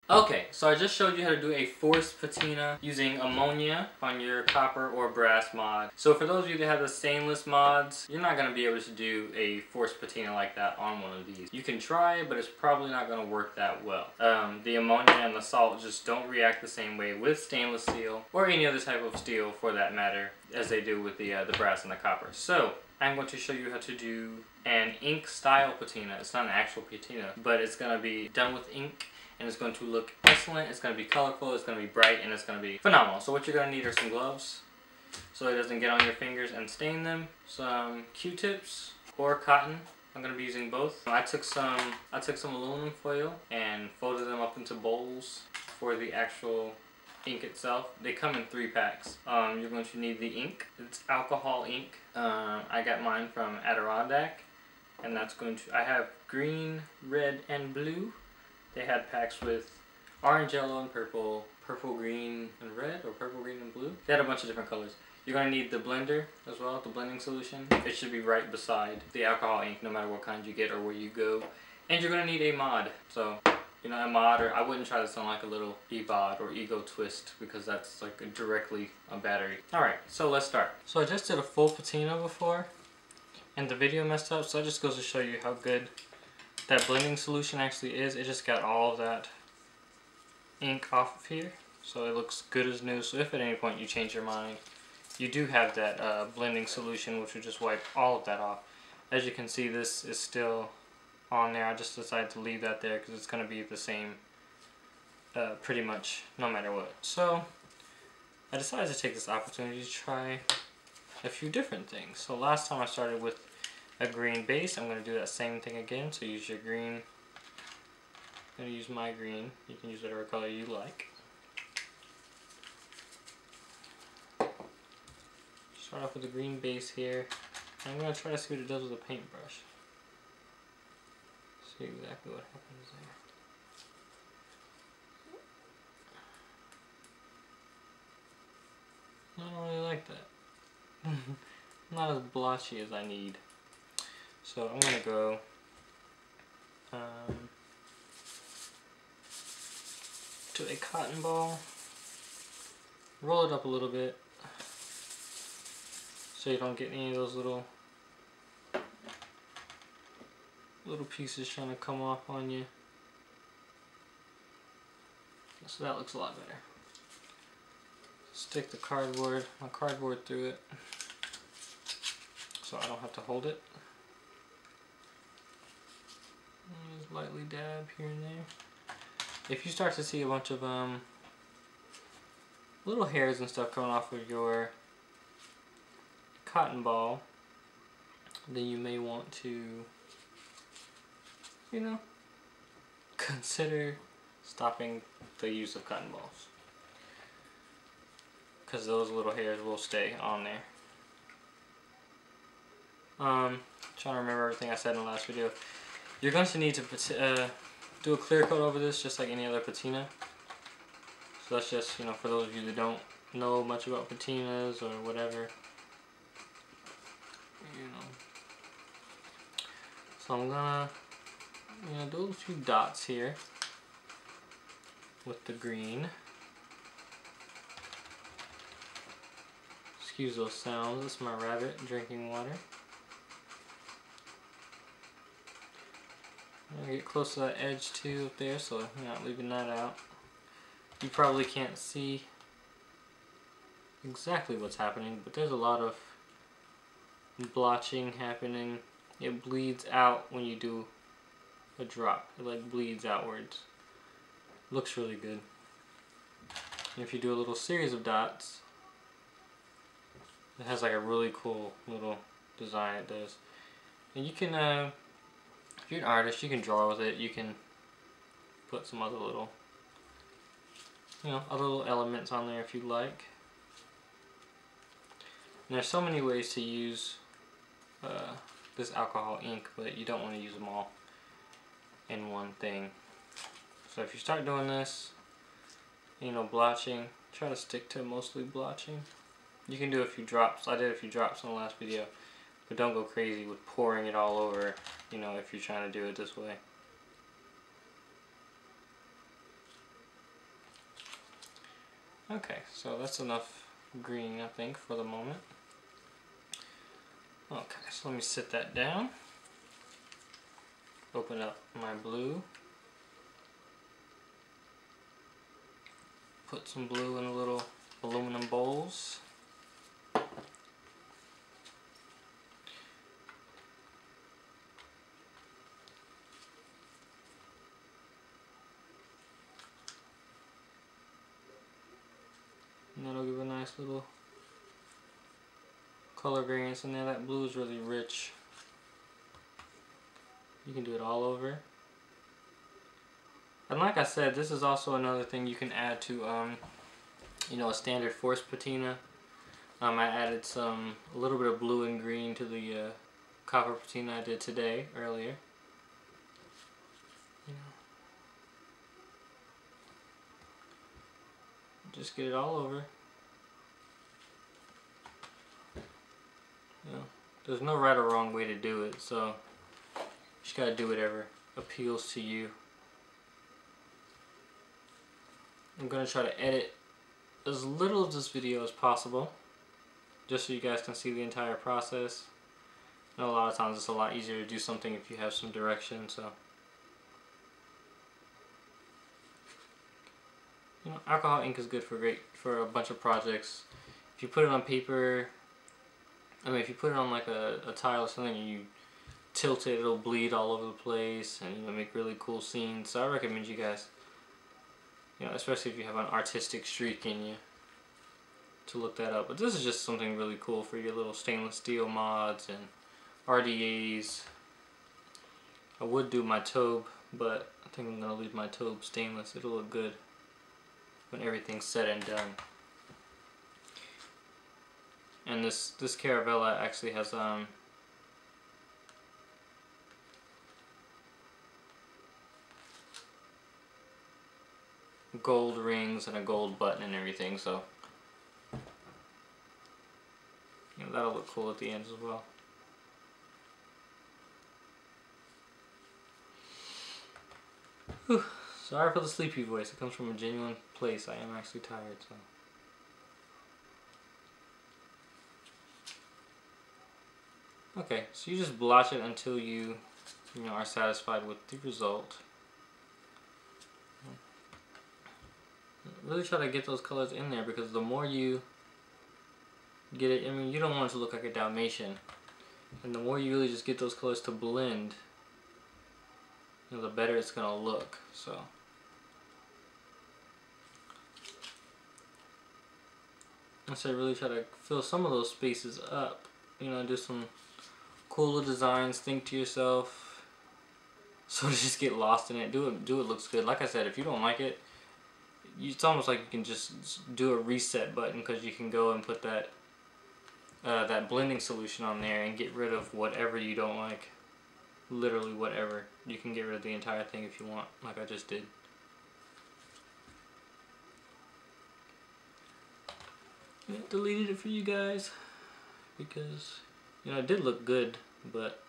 Okay, so I just showed you how to do a forced patina using ammonia on your copper or brass mod. So for those of you that have the stainless mods, you're not going to be able to do a forced patina like that on one of these. You can try, but it's probably not going to work that well. The ammonia and the salt just don't react the same way with stainless steel, or any other type of steel for that matter, as they do with the brass and the copper. So I'm going to show you how to do an ink style patina. It's not an actual patina, but it's going to be done with ink. And it's going to look excellent, it's going to be colorful, it's going to be bright, and it's going to be phenomenal. So what you're going to need are some gloves, so it doesn't get on your fingers and stain them. Some Q-tips or cotton. I'm going to be using both. I took some aluminum foil and folded them up into bowls for the actual ink itself. They come in 3 packs. You're going to need the ink. It's alcohol ink. I got mine from Adirondack, and that's going to. I have green, red, and blue. They had packs with orange, yellow, and purple, purple, green, and red, or purple, green, and blue. They had a bunch of different colors. You're going to need the blender as well, the blending solution. It should be right beside the alcohol ink, no matter what kind you get or where you go. And you're going to need a mod. So, you know, a mod, or I wouldn't try this on like a little e-bod or ego twist, because that's like directly a battery. Alright, so let's start. So I just did a full patina before, and the video messed up, so that just goes to show you how good that blending solution actually is. It just got all of that ink off of here, so it looks good as new. So if at any point you change your mind, you do have that blending solution, which will just wipe all of that off. As you can see, this is still on there. I just decided to leave that there because it's going to be the same pretty much no matter what. So I decided to take this opportunity to try a few different things. So last time I started with a green base. I'm going to do that same thing again. So use your green. I'm going to use my green. You can use whatever color you like. Start off with a green base here. And I'm going to try to see what it does with a paintbrush. See exactly what happens there. I don't really like that. Not as blotchy as I need. So I'm going to go to a cotton ball, roll it up a little bit so you don't get any of those little pieces trying to come off on you. So that looks a lot better. Stick the my cardboard through it so I don't have to hold it. Just lightly dab here and there. If you start to see a bunch of little hairs and stuff coming off of your cotton ball, then you may want to, you know, consider stopping the use of cotton balls, because those little hairs will stay on there. Trying to remember everything I said in the last video. You're going to need to do a clear coat over this, just like any other patina. So that's just, you know, for those of you that don't know much about patinas or whatever, you know. So I'm gonna, you know, do a few dots here with the green. Excuse those sounds. That's my rabbit drinking water. I'm gonna get close to that edge too up there, so you're not leaving that out. You probably can't see exactly what's happening, but there's a lot of blotching happening. It bleeds out when you do a drop. It like bleeds outwards. Looks really good. And if you do a little series of dots, it has like a really cool little design it does. And you can if you're an artist, you can draw with it. You can put some other little, you know, other little elements on there if you'd like. And there's so many ways to use this alcohol ink, but you don't want to use them all in one thing. So if you start doing this, you know, blotching, try to stick to mostly blotching. You can do a few drops. I did a few drops in the last video. But don't go crazy with pouring it all over, you know, if you're trying to do it this way. Okay, so that's enough green, I think, for the moment. Okay, so let me sit that down. Open up my blue. Put some blue in little aluminum bowls. And that'll give a nice little color variance in there. That blue is really rich. You can do it all over. And like I said, this is also another thing you can add to, you know, a standard forest patina. I added a little bit of blue and green to the copper patina I did today, earlier. You know, just get it all over. You know, there's no right or wrong way to do it, so you just gotta do whatever appeals to you. I'm gonna try to edit as little of this video as possible, just so you guys can see the entire process. I know a lot of times it's a lot easier to do something if you have some direction, so. You know, alcohol ink is good for a bunch of projects. If you put it on paper, I mean, if you put it on like a tile or something and you tilt it, it'll bleed all over the place and, you know, make really cool scenes. So I recommend you guys, you know, especially if you have an artistic streak in you, to look that up. But this is just something really cool for your little stainless steel mods and RDAs. I would do my taube, but I think I'm gonna leave my taube stainless. It'll look good when everything's said and done. And this Caravella actually has gold rings and a gold button and everything, so you know, that'll look cool at the end as well. Whew. Sorry for the sleepy voice. It comes from a genuine place. I am actually tired, so. Okay, so you just blotch it until you know, are satisfied with the result. Really try to get those colors in there, because the more you get it, I mean, you don't want it to look like a Dalmatian. And the more you really just get those colors to blend, you know, the better it's gonna look. So I really try to fill some of those spaces up, you know, do some cool little designs, think to yourself, sort of just get lost in it, do it looks good. Like I said, if you don't like it, it's almost like you can just do a reset button, because you can go and put that that blending solution on there and get rid of whatever you don't like. Literally whatever. You can get rid of the entire thing if you want, like I just did. Yeah, deleted it for you guys because, you know, it did look good, but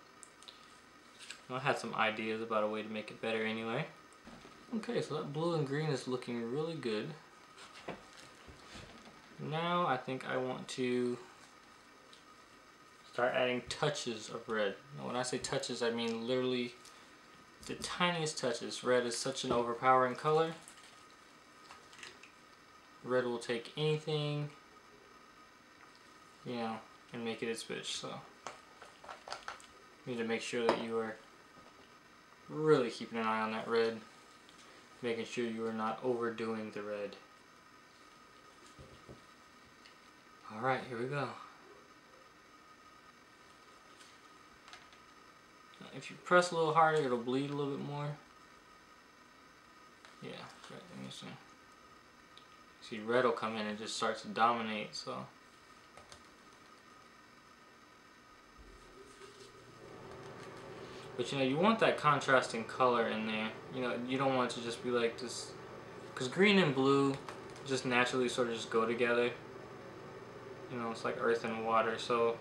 I had some ideas about a way to make it better anyway. Okay, so that blue and green is looking really good. Now I think I want to start adding touches of red. Now, when I say touches, I mean literally the tiniest touches. Red is such an overpowering color. Red will take anything, you know, and make it its bitch. So you need to make sure that you are really keeping an eye on that red, making sure you are not overdoing the red. Alright, here we go. If you press a little harder, it'll bleed a little bit more. Yeah, right, let me see. See, red will come in and just start to dominate, so. But you know, you want that contrasting color in there. You know, you don't want it to just be like this, because green and blue just naturally sort of just go together. You know, it's like earth and water, so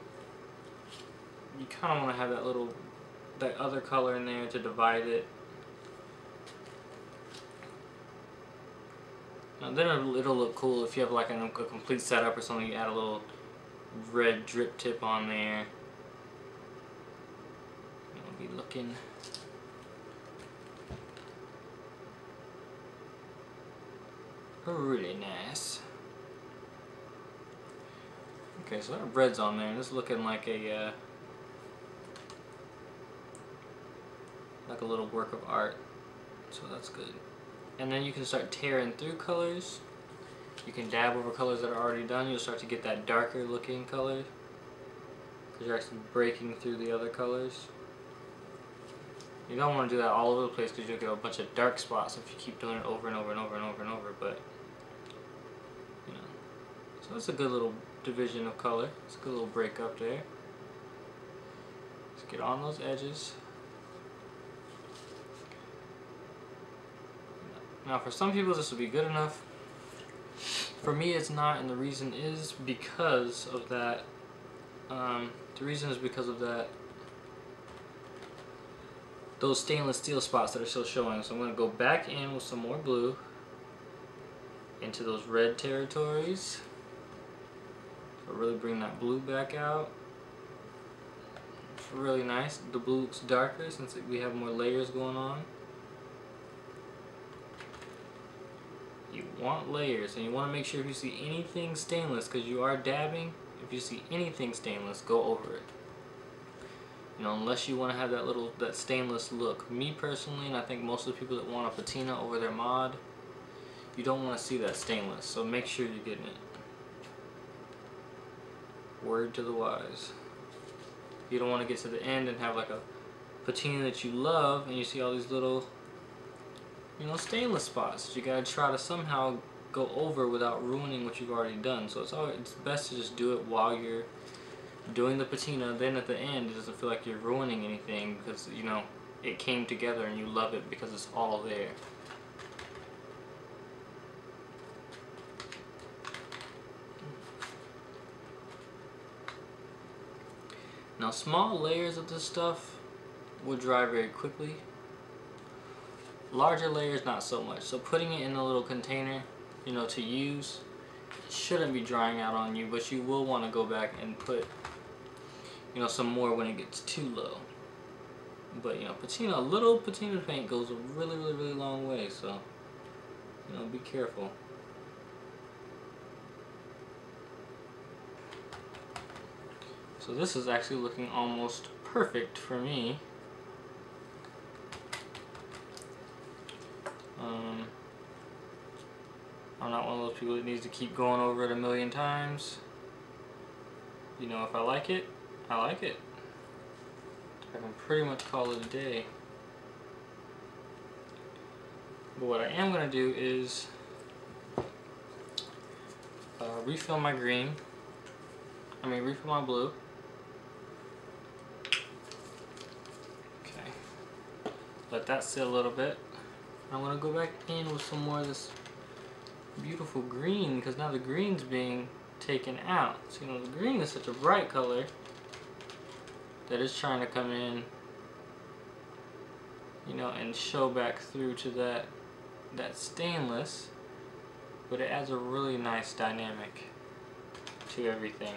you kind of want to have that other color in there to divide it. Now then it'll look cool if you have like a complete setup or something. You add a little red drip tip on there. It'll be looking really nice. Okay, so that red's on there, and it's looking like a little work of art. So that's good. And then you can start tearing through colors. You can dab over colors that are already done. You'll start to get that darker looking color because you're actually breaking through the other colors. You don't want to do that all over the place because you'll get a bunch of dark spots if you keep doing it over and over and over and over and over. But you know, so that's a good little division of color. It's a good little break up there. Let's get on those edges. Now for some people this will be good enough. For me it's not, and the reason is because of that. Those stainless steel spots that are still showing. So I'm going to go back in with some more blue into those red territories. So really bring that blue back out. It's really nice. The blue looks darker since we have more layers going on. You want layers, and you want to make sure if you see anything stainless, because you are dabbing, if you see anything stainless, go over it. You know, unless you want to have that stainless look. Me personally, and I think most of the people that want a patina over their mod, you don't want to see that stainless, so make sure you're getting it. Word to the wise. You don't want to get to the end and have like a patina that you love, and you see all these little, you know, stainless spots. You gotta try to somehow go over without ruining what you've already done. So it's best to just do it while you're doing the patina. Then at the end, it doesn't feel like you're ruining anything because, you know, it came together and you love it because it's all there. Now, small layers of this stuff will dry very quickly. Larger layers, not so much. So putting it in a little container, you know, to use, it shouldn't be drying out on you, but you will want to go back and put, you know, some more when it gets too low. But, you know, patina, a little patina paint goes a really, really, really long way, so, you know, be careful. So this is actually looking almost perfect for me. I'm not one of those people that needs to keep going over it a million times. You know, if I like it, I like it. I can pretty much call it a day. But what I am going to do is refill my green. Refill my blue. Okay. Let that sit a little bit. I'm going to go back in with some more of this beautiful green, because now the green's being taken out. So, you know, the green is such a bright color that it's trying to come in, you know, and show back through to that stainless, but it adds a really nice dynamic to everything.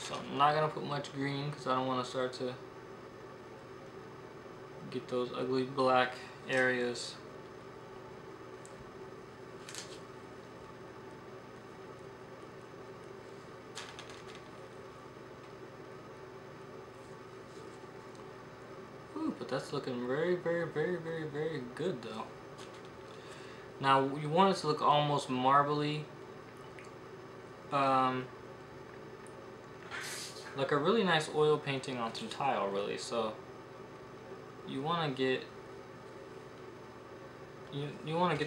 So I'm not going to put much green because I don't want to start to get those ugly black areas. Ooh, but that's looking very, very, very, very, very good though. Now you want it to look almost marbly. Like a really nice oil painting on some tile, really. So you want to get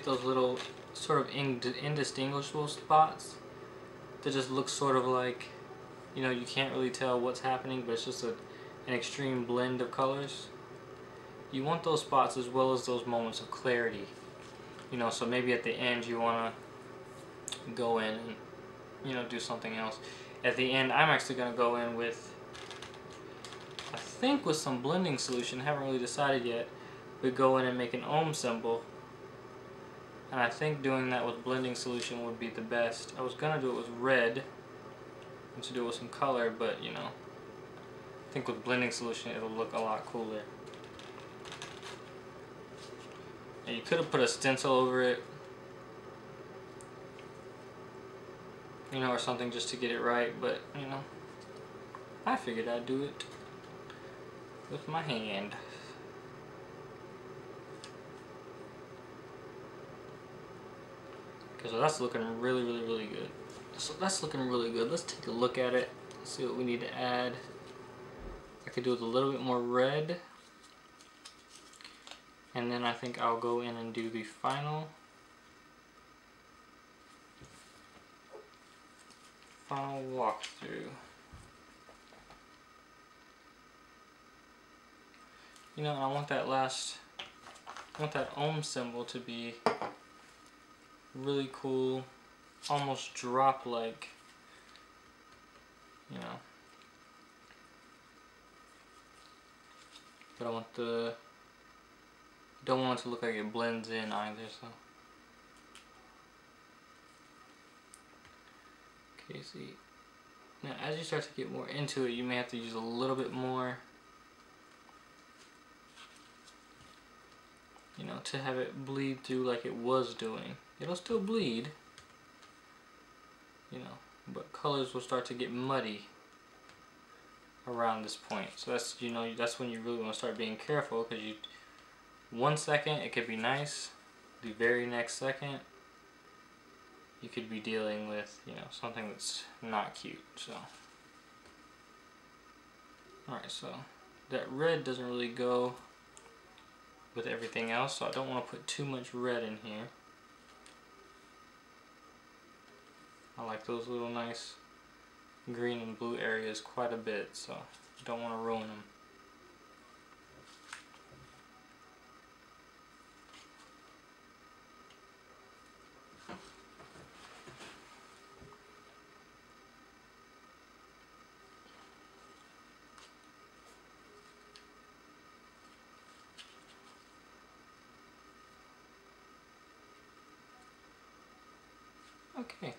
those little sort of indistinguishable spots that just look sort of like, you know, you can't really tell what's happening, but it's just an extreme blend of colors. You want those spots as well as those moments of clarity, you know. So maybe at the end you want to go in and, you know, do something else. At the end, I'm actually going to go in with, I think with some blending solution, haven't really decided yet. We go in and make an ohm symbol. And I think doing that with blending solution would be the best. I was going to do it with red, and to do it with some color, but you know, I think with blending solution it'll look a lot cooler. And you could have put a stencil over it, you know, or something just to get it right, but you know, I figured I'd do it with my hand. Okay, so that's looking really good. So that's looking really good. Let's take a look at it, see what we need to add. I could do with a little bit more red. And then I think I'll go in and do the final walkthrough. You know, I want that ohm symbol to be really cool, almost drop-like, you know. But I want don't want it to look like it blends in either, so. Okay, see. Now as you start to get more into it, you may have to use a little bit more, you know, to have it bleed through like it was doing. It'll still bleed, you know, but colors will start to get muddy around this point. So that's, you know, that's when you really want to start being careful, because you, 1 second it could be nice, the very next second you could be dealing with, you know, something that's not cute. So alright, so that red doesn't really go with everything else, so I don't want to put too much red in here. I like those little nice green and blue areas quite a bit, so don't want to ruin them. Okay.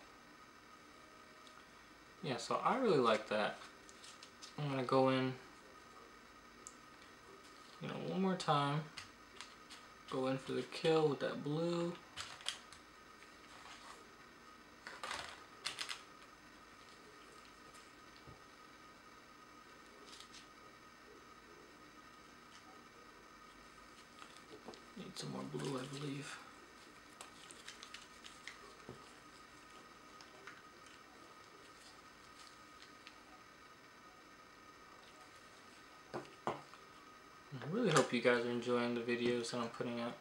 Yeah, so I really like that. I'm gonna go in, you know, one more time. Go in for the kill with that blue. Need some more blue, I believe. I really hope you guys are enjoying the videos that I'm putting up.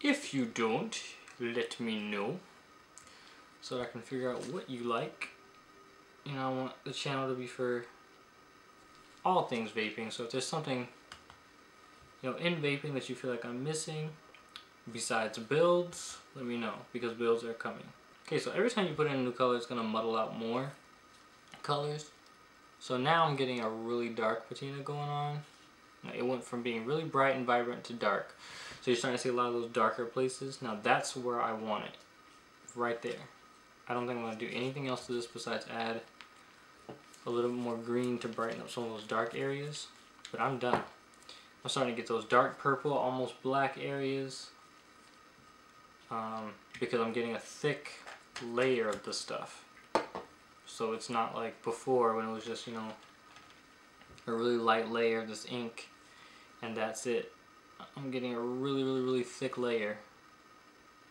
If you don't, let me know so I can figure out what you like. You know, I want the channel to be for all things vaping, so if there's something, you know, in vaping that you feel like I'm missing besides builds, let me know, because builds are coming. Okay, so every time you put in a new color, it's going to muddle out more colors. So now I'm getting a really dark patina going on. It went from being really bright and vibrant to dark. So you're starting to see a lot of those darker places. Now that's where I want it. Right there. I don't think I'm going to do anything else to this besides add a little bit more green to brighten up some of those dark areas. But I'm done. I'm starting to get those dark purple, almost black areas. Because I'm getting a thick layer of the stuff. So it's not like before when it was just, you know, a really light layer of this ink and that's it. I'm getting a really thick layer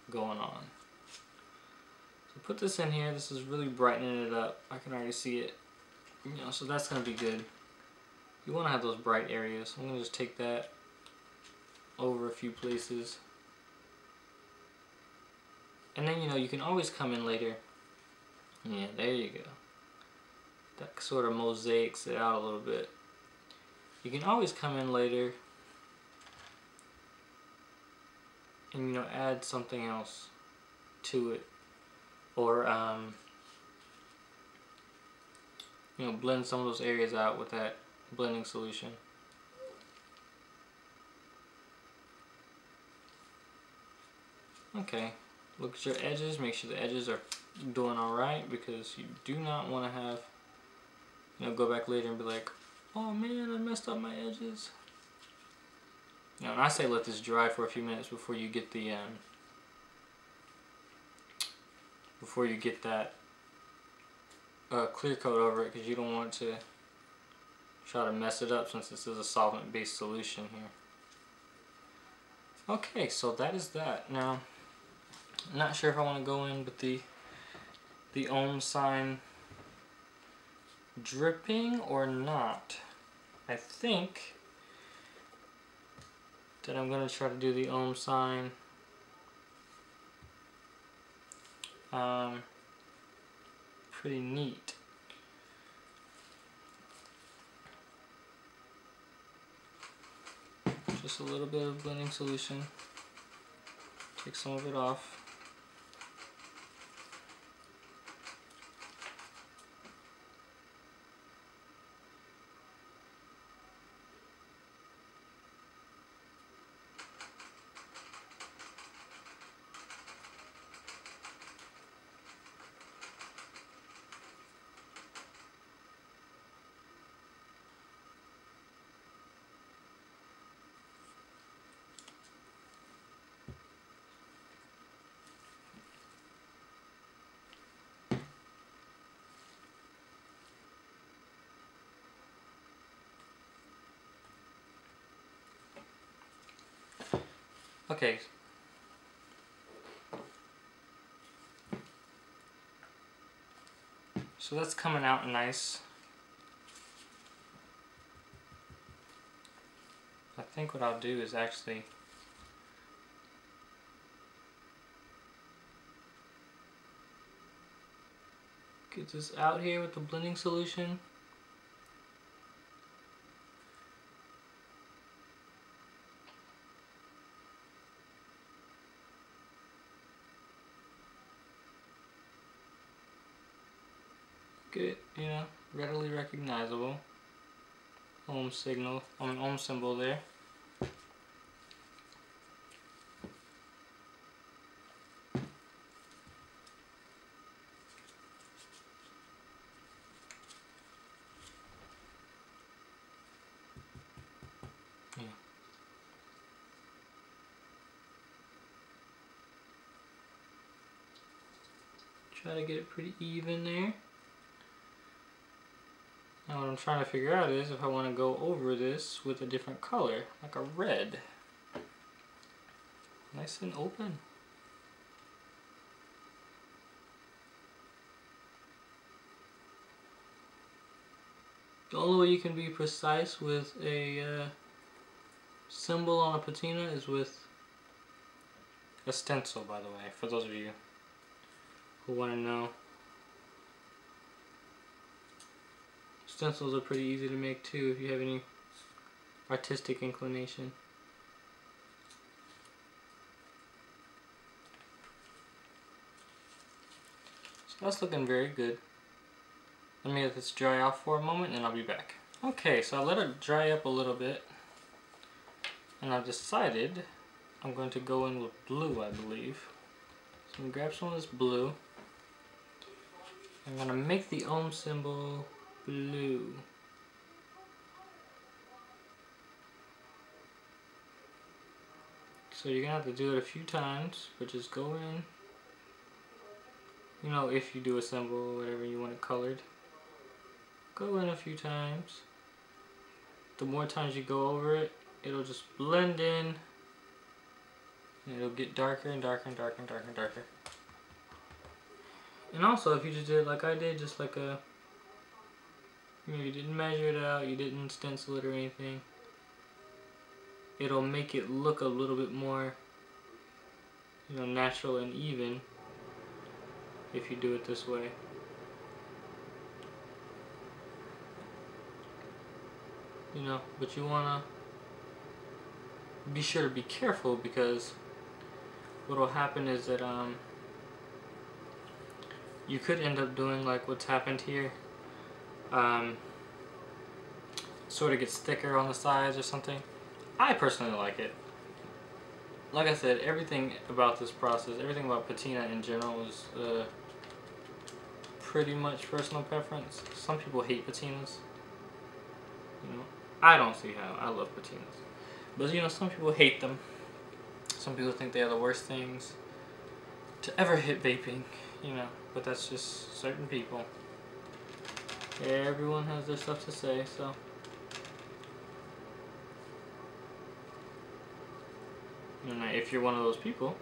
going on. So put this in here. This is really brightening it up. I can already see it. You know, so that's going to be good. You want to have those bright areas. I'm going to just take that over a few places. And then, you know, you can always come in later. Yeah, there you go. That sort of mosaics it out a little bit. You can always come in later and, you know, add something else to it. Or you know, blend some of those areas out with that blending solution. Okay, look at your edges, make sure the edges are doing alright, because you do not want to have, you know, go back later and be like, oh man, I messed up my edges. You know, and I say let this dry for a few minutes before you get the that clear coat over it, because you don't want to try to mess it up, since this is a solvent based solution here. Okay, so that is that. Now, I'm not sure if I want to go in with the ohm sign dripping or not. I think that I'm going to try to do the ohm sign pretty neat. Just a little bit of blending solution. Take some of it off. Okay. So that's coming out nice. I think what I'll do is actually get this out here with the blending solution. Get, you know, readily recognizable ohm signal, ohm symbol there. Yeah. Try to get it pretty even there. Now what I'm trying to figure out is if I want to go over this with a different color, like a red. Nice and open. The only way you can be precise with a symbol on a patina is with a stencil, by the way, for those of you who want to know. Stencils are pretty easy to make too if you have any artistic inclination. So that's looking very good. Let me let this dry off for a moment and I'll be back. Okay, so I let it dry up a little bit and I've decided I'm going to go in with blue, I believe. So I'm going to grab some of this blue. I'm going to make the ohm symbol blue. So you're going to have to do it a few times, but just go in. You know, if you do a symbol or whatever you want it colored, go in a few times. The more times you go over it, it'll just blend in. And it'll get darker and darker and darker and darker and darker. And also, if you just did it like I did, just like a, you know, you didn't measure it out, you didn't stencil it or anything, it'll make it look a little bit more, you know, natural and even if you do it this way. You know, but you wanna be sure to be careful, because what will happen is that you could end up doing like what's happened here, Sort of gets thicker on the sides or something. I personally like it. Like I said, everything about this process, everything about patina in general is pretty much personal preference. Some people hate patinas. You know, I don't see how. I love patinas. But you know, some people hate them. Some people think they are the worst things to ever hit vaping, you know, but that's just certain people. Everyone has their stuff to say, so. You know, if you're one of those people,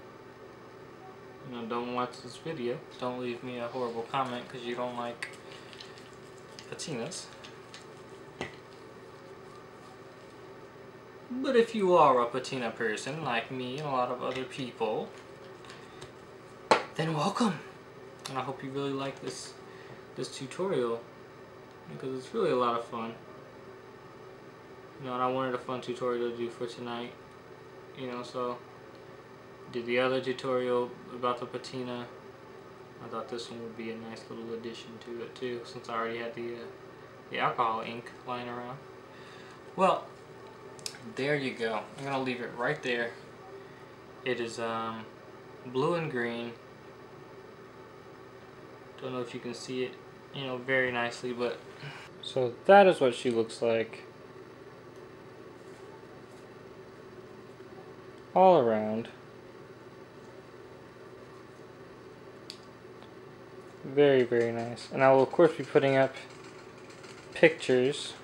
you know, don't watch this video. Don't leave me a horrible comment because you don't like patinas. But if you are a patina person like me and a lot of other people, then welcome. And I hope you really like this tutorial because it's really a lot of fun. You know, and I wanted a fun tutorial to do for tonight. You know, so did the other tutorial about the patina. I thought this one would be a nice little addition to it too, since I already had the alcohol ink lying around. Well, there you go. I'm gonna leave it right there. It is blue and green. Don't know if you can see it, you know, very nicely, but so that is what she looks like all around. Very, very nice. And I will of course be putting up pictures.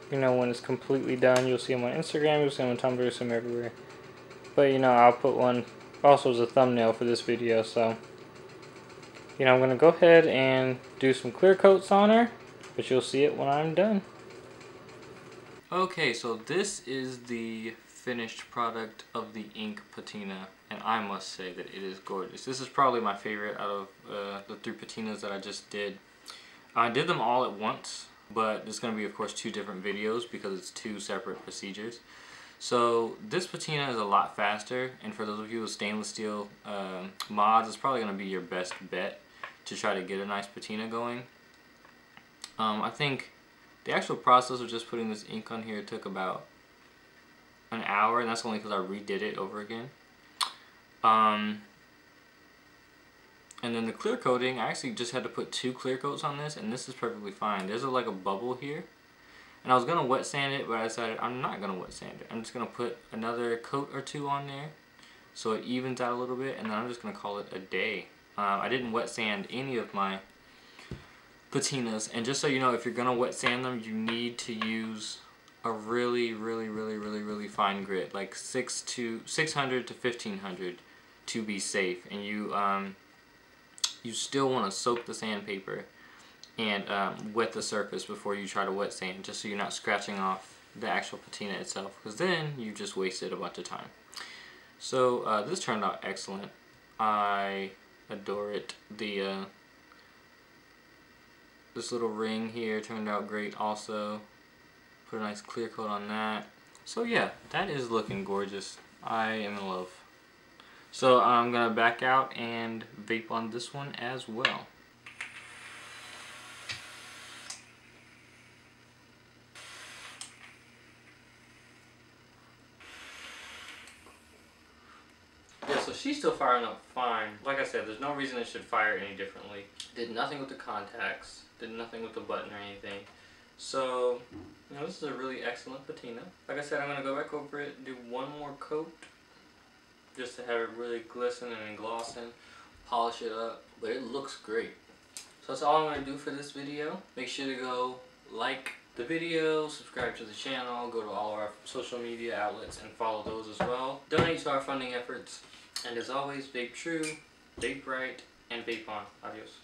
You know, when it's completely done, you'll see them on Instagram, you'll see them on Tumblr, you'll see them everywhere. But you know, I'll put one also as a thumbnail for this video, so you know, I'm gonna go ahead and do some clear coats on her, but you'll see it when I'm done. Okay, so this is the finished product of the ink patina, and I must say that it is gorgeous. This is probably my favorite out of the 3 patinas that I just did. I did them all at once, but there's going to be of course 2 different videos because it's 2 separate procedures. So this patina is a lot faster, and for those of you with stainless steel mods, it's probably going to be your best bet to try to get a nice patina going. I think the actual process of just putting this ink on here took about an hour, and that's only because I redid it over again. And then the clear coating, I actually just had to put 2 clear coats on this, and this is perfectly fine. There's like a bubble here, and I was going to wet sand it, but I decided I'm not going to wet sand it. I'm just going to put another coat or 2 on there so it evens out a little bit, and then I'm just going to call it a day. I didn't wet sand any of my patinas, and just so you know, if you're going to wet sand them, you need to use a really fine grit, like 600 to 1500 to be safe. And you still want to soak the sandpaper and wet the surface before you try to wet sand, just so you're not scratching off the actual patina itself, because then you just wasted a bunch of time. So this turned out excellent. I adore it. This little ring here turned out great also. Put a nice clear coat on that. So yeah, that is looking gorgeous. I am in love. So I'm gonna back out and vape on this one as well. Yeah, so she's still firing up fine. Like I said, there's no reason it should fire any differently. Did nothing with the contacts, did nothing with the button or anything. So, you know, this is a really excellent patina. Like I said, I'm going to go back over it, do one more coat, just to have it really glisten and glossing, polish it up, but it looks great. So that's all I'm going to do for this video. Make sure to go like the video, subscribe to the channel, go to all of our social media outlets and follow those as well. Donate to our funding efforts, and as always, vape true, vape right, and vape on. Adios.